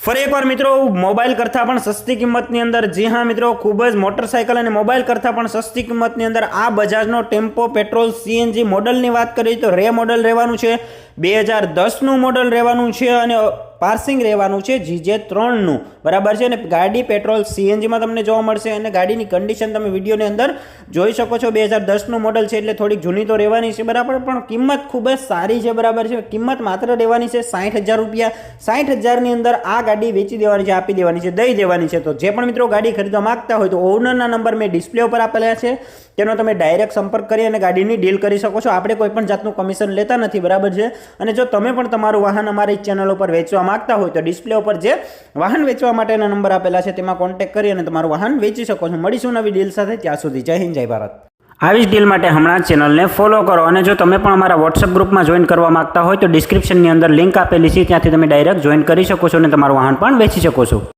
ફરી એકવાર મિત્રો મોબાઈલ કરતાં પણ સસ્તી કિંમતની અંદર, જી હા મિત્રો, ખૂબ જ મોટરસાઇકલ અને મોબાઈલ કરતાં પણ સસ્તી કિંમતની અંદર આ બજાજનો ટેમ્પો પેટ્રોલ સીએનજી મોડલની વાત કરીએ તો રે મોડલ રહેવાનું છે, 2010નું મોડલ રહેવાનું છે અને પાર્સિંગ રહેવાનું છે GJ3નું, બરાબર છે. અને ગાડી પેટ્રોલ સીએનજીમાં તમને જોવા મળશે અને ગાડીની કન્ડિશન તમે વિડીયોની અંદર જોઈ શકો છો. 2010નું મોડલ છે એટલે થોડીક જૂની તો રહેવાની છે, બરાબર, પણ કિંમત ખૂબ જ સારી છે, બરાબર છે. કિંમત માત્ર રહેવાની છે 60,000 રૂપિયા. 60,000ની અંદર આ ગાડી વેચી દેવાની છે, આપી દેવાની છે, દઈ દેવાની છે. તો જે પણ મિત્રો ગાડી ખરીદવા માંગતા હોય તો ઓનરના નંબર મેં ડિસ્પ્લે ઉપર આપેલા છે, તેનો તમે ડાયરેક્ટ સંપર્ક કરી અને ગાડીની ડીલ કરી શકો છો. આપણે કોઈ પણ જાતનું કમિશન લેતા નથી, બરાબર છે. અને જો તમે પણ તમારું વાહન અમારી ચેનલ ઉપર વેચવા માંગતા હોય તો ડિસ્પ્લે ઉપર જે વાહન વેચવા માટેના નંબર આપેલા છે તેમાં કોન્ટેક્ટ કરી અને તમારું વાહન વેચી શકો છો. મળીશું નવી ડીલ સાથે, ત્યાં સુધી જય હિન્દ, જય ભારત. આવી જ ડીલ માટે હમણાં જ ચેનલને ફોલો કરો અને જો તમે પણ અમારા વોટ્સઅપ ગ્રુપમાં જોઈન કરવા માંગતા હોય તો ડિસ્ક્રિપ્શનની અંદર લિંક આપેલી છે, ત્યાંથી તમે ડાયરેક્ટ જોઈન કરી શકો છો અને તમારું વાહન પણ વેચી શકો છો.